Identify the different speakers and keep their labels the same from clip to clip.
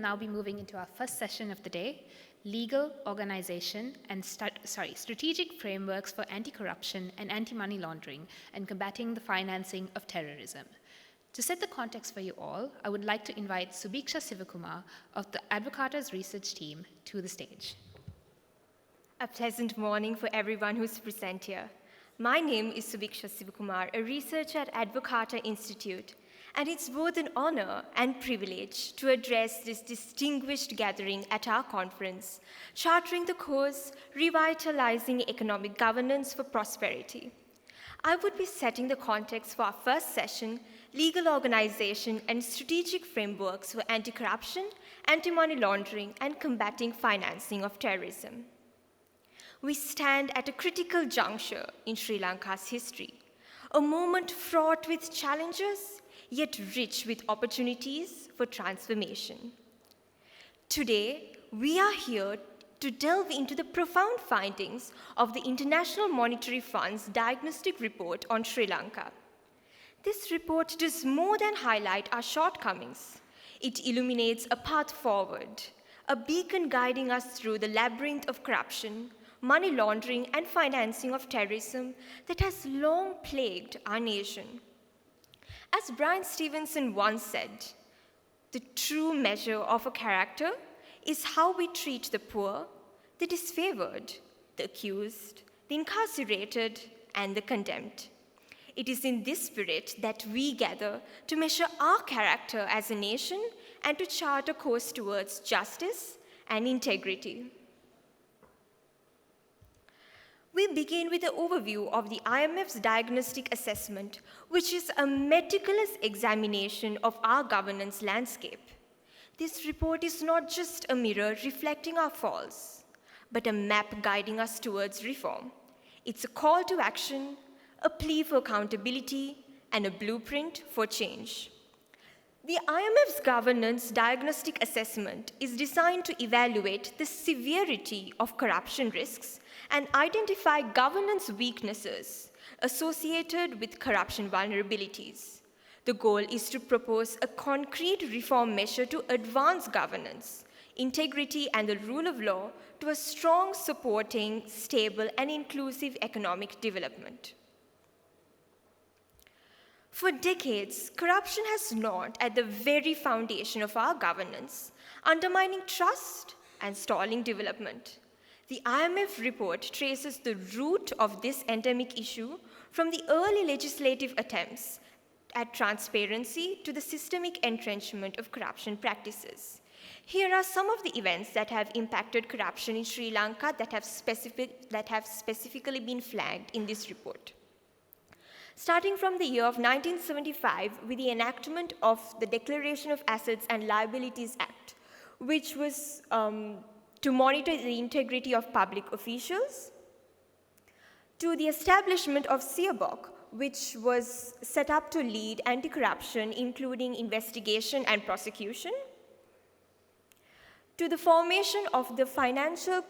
Speaker 1: now be moving into our first session of the day, Legal, Organization, and Strategic Frameworks for Anti-Corruption and Anti-Money Laundering and Combating the Financing of Terrorism. To set the context for you all, I would like to invite Subeektcha Sivakumar of the Advocatas research team to the stage.
Speaker 2: A pleasant morning for everyone who's present here. My name is Subeektcha Sivakumar, a researcher at Advocata Institute, and it's both an honor and privilege to address this distinguished gathering at our conference, charting the course, Revitalizing Economic Governance for Prosperity. I would be setting the context for our first session, Legal Organization and Strategic Frameworks for Anti-Corruption, Anti-Money Laundering, and Combating Financing of Terrorism. We stand at a critical juncture in Sri Lanka's history, a moment fraught with challenges, yet rich with opportunities for transformation. Today, we are here to delve into the profound findings of the International Monetary Fund's diagnostic report on Sri Lanka. This report does more than highlight our shortcomings. It illuminates a path forward, a beacon guiding us through the labyrinth of corruption, money laundering, and financing of terrorism that has long plagued our nation. As Brian Stevenson once said, the true measure of a character is how we treat the poor, the disfavored, the accused, the incarcerated, and the condemned. It is in this spirit that we gather to measure our character as a nation and to chart a course towards justice and integrity. We begin with an overview of the IMF's diagnostic assessment, which is a meticulous examination of our governance landscape. This report is not just a mirror reflecting our faults, but a map guiding us towards reform. It's a call to action, a plea for accountability, and a blueprint for change. The IMF's governance diagnostic assessment is designed to evaluate the severity of corruption risks and identify governance weaknesses associated with corruption vulnerabilities. The goal is to propose a concrete reform measure to advance governance, integrity, and the rule of law to a strong, supporting, stable, and inclusive economic development. For decades, corruption has gnawed at the very foundation of our governance, undermining trust and stalling development. The IMF report traces the root of this endemic issue from the early legislative attempts at transparency to the systemic entrenchment of corruption practices. Here are some of the events that have impacted corruption in Sri Lanka that have specifically been flagged in this report. Starting from the year of 1975 with the enactment of the Declaration of Assets and Liabilities Act, which was to monitor the integrity of public officials, to the establishment of CIABOC, which was set up to lead anti-corruption, including investigation and prosecution, to the formation of the Financial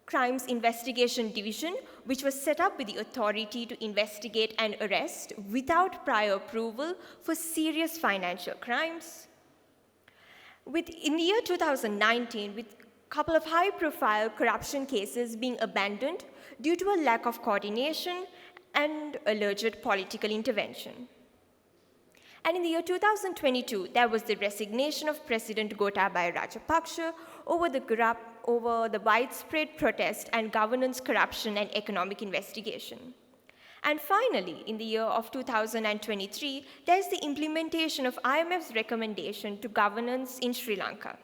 Speaker 2: Crimes Investigation Division, which was set up with the authority to investigate and arrest without prior approval for serious financial crimes. In the year 2019, with a couple of high-profile corruption cases being abandoned due to a lack of coordination and alleged political intervention. And in the year 2022, there was the resignation of President Gotabaya Rajapaksa over the widespread protest and governance corruption and economic investigation. And finally, in the year of 2023, there's the implementation of IMF's recommendation to governance in Sri Lanka.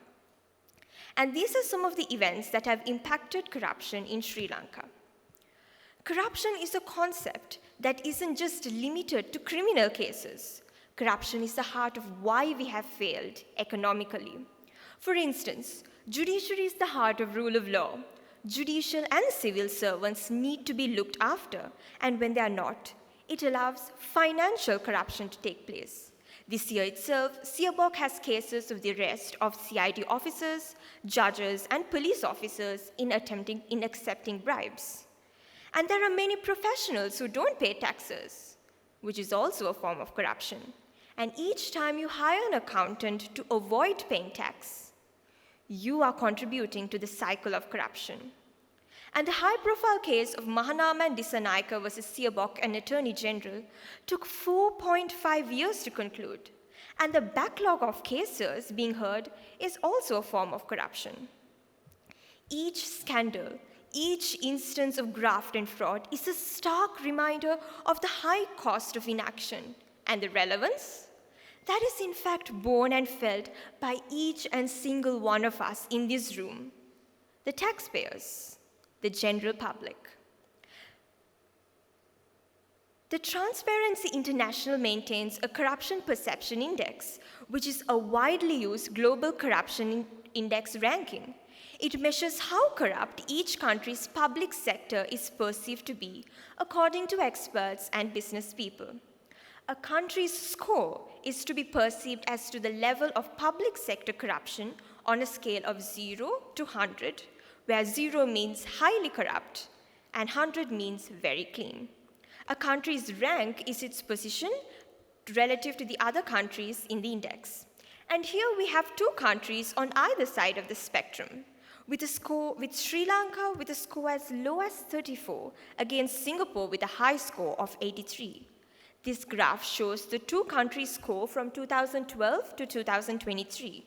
Speaker 2: And these are some of the events that have impacted corruption in Sri Lanka. Corruption is a concept that isn't just limited to criminal cases. Corruption is the heart of why we have failed economically. For instance, judiciary is the heart of rule of law. Judicial and civil servants need to be looked after, and when they are not, it allows financial corruption to take place. This year itself, CIABOC has cases of the arrest of CID officers, judges, and police officers in accepting bribes. And there are many professionals who don't pay taxes, which is also a form of corruption. And each time you hire an accountant to avoid paying tax, you are contributing to the cycle of corruption. And the high-profile case of Mahanama and Dissanayake versus Seobock, an attorney general, took 4.5 years to conclude. And the backlog of cases being heard is also a form of corruption. Each scandal, each instance of graft and fraud is a stark reminder of the high cost of inaction and the relevance that is in fact borne and felt by each and single one of us in this room, the taxpayers, the general public. The Transparency International maintains a corruption perception index, which is a widely used global corruption index ranking. It measures how corrupt each country's public sector is perceived to be, according to experts and business people. A country's score is to be perceived as to the level of public sector corruption on a scale of 0 to 100, where 0 means highly corrupt and 100 means very clean. A country's rank is its position relative to the other countries in the index. And here we have two countries on either side of the spectrum, with Sri Lanka with a score as low as 34 against Singapore with a high score of 83. This graph shows the two countries' score from 2012 to 2023,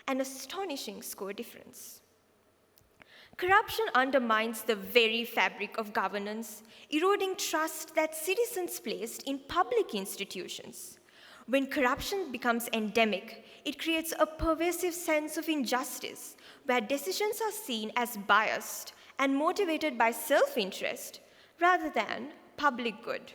Speaker 2: an astonishing score difference. Corruption undermines the very fabric of governance, eroding trust that citizens placed in public institutions. When corruption becomes endemic, it creates a pervasive sense of injustice, where decisions are seen as biased and motivated by self-interest rather than public good.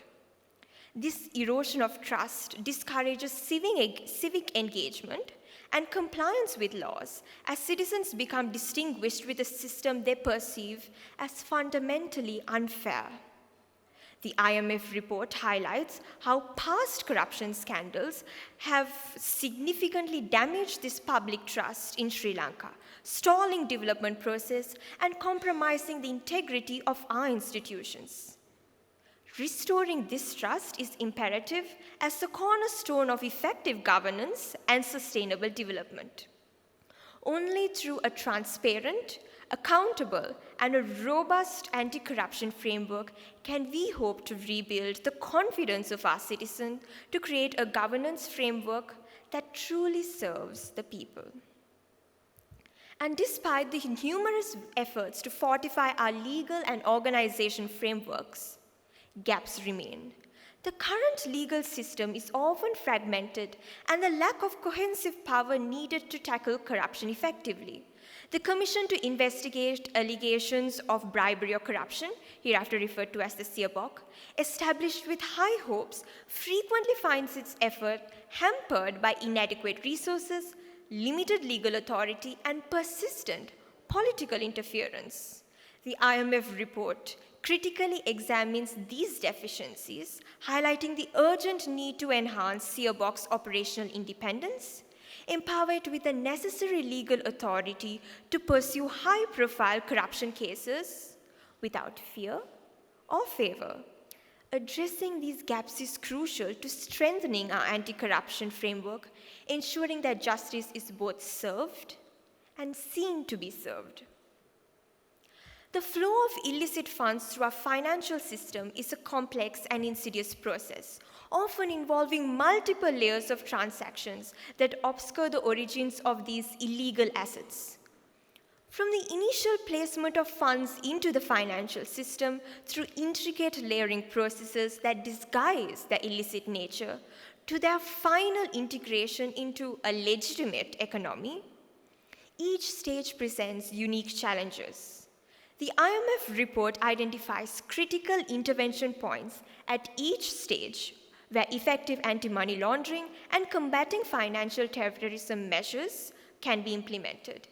Speaker 2: This erosion of trust discourages civic engagement and compliance with laws as citizens become distinguished with a system they perceive as fundamentally unfair. The IMF report highlights how past corruption scandals have significantly damaged this public trust in Sri Lanka, stalling development process and compromising the integrity of our institutions. Restoring this trust is imperative as the cornerstone of effective governance and sustainable development. Only through a transparent, accountable, and a robust anti-corruption framework can we hope to rebuild the confidence of our citizens to create a governance framework that truly serves the people. And despite the numerous efforts to fortify our legal and organization frameworks, gaps remain. The current legal system is often fragmented, and the lack of cohesive power needed to tackle corruption effectively. The Commission to Investigate Allegations of Bribery or Corruption, hereafter referred to as the Seobock, established with high hopes, frequently finds its effort hampered by inadequate resources, limited legal authority, and persistent political interference. The IMF report critically examines these deficiencies, highlighting the urgent need to enhance Seobock's operational independence, empower it with the necessary legal authority to pursue high-profile corruption cases without fear or favor. Addressing these gaps is crucial to strengthening our anti-corruption framework, ensuring that justice is both served and seen to be served. The flow of illicit funds through our financial system is a complex and insidious process, often involving multiple layers of transactions that obscure the origins of these illegal assets. From the initial placement of funds into the financial system through intricate layering processes that disguise their illicit nature, to their final integration into a legitimate economy, each stage presents unique challenges. The IMF report identifies critical intervention points at each stage where effective anti-money laundering and combating financial terrorism measures can be implemented.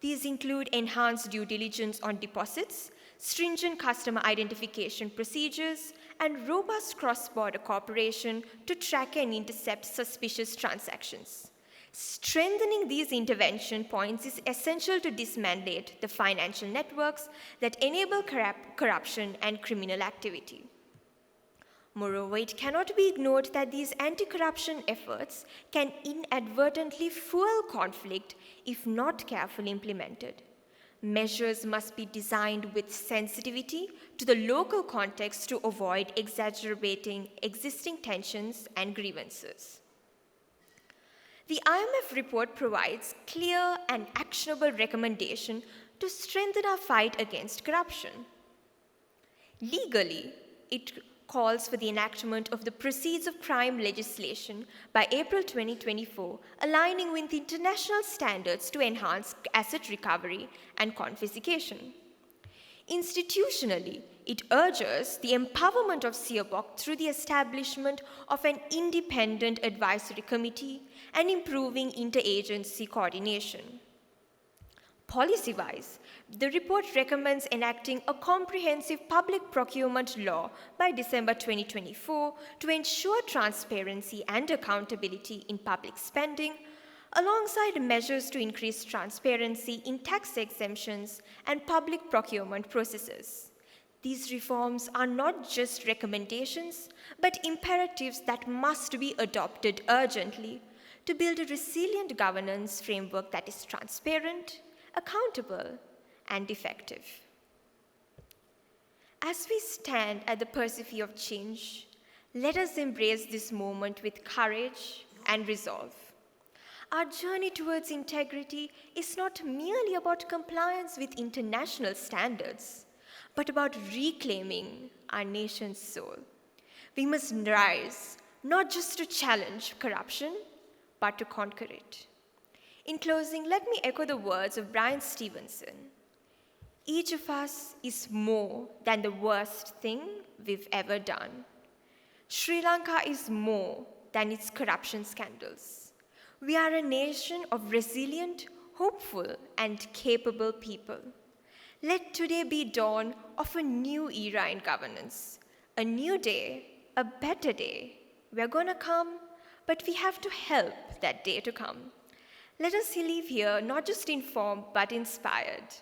Speaker 2: These include enhanced due diligence on deposits, stringent customer identification procedures, and robust cross-border cooperation to track and intercept suspicious transactions. Strengthening these intervention points is essential to dismantle the financial networks that enable corruption and criminal activity. Moreover, it cannot be ignored that these anti-corruption efforts can inadvertently fuel conflict if not carefully implemented. Measures must be designed with sensitivity to the local context to avoid exacerbating existing tensions and grievances. The IMF report provides clear and actionable recommendations to strengthen our fight against corruption. Legally, it calls for the enactment of the Proceeds of Crime legislation by April 2024, aligning with international standards to enhance asset recovery and confiscation. Institutionally, it urges the empowerment of CIABOC through the establishment of an independent advisory committee and improving interagency coordination. Policy-wise, the report recommends enacting a comprehensive public procurement law by December 2024 to ensure transparency and accountability in public spending, alongside measures to increase transparency in tax exemptions and public procurement processes. These reforms are not just recommendations, but imperatives that must be adopted urgently to build a resilient governance framework that is transparent, accountable, and effective. As we stand at the precipice of change, let us embrace this moment with courage and resolve. Our journey towards integrity is not merely about compliance with international standards, but about reclaiming our nation's soul. We must rise, not just to challenge corruption, but to conquer it. In closing, let me echo the words of Brian Stevenson. Each of us is more than the worst thing we've ever done. Sri Lanka is more than its corruption scandals. We are a nation of resilient, hopeful, and capable people. Let today be dawn of a new era in governance, a new day, a better day. We're gonna come, but we have to help that day to come. Let us leave here not just informed, but inspired,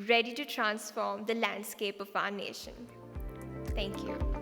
Speaker 2: ready to transform the landscape of our nation. Thank you.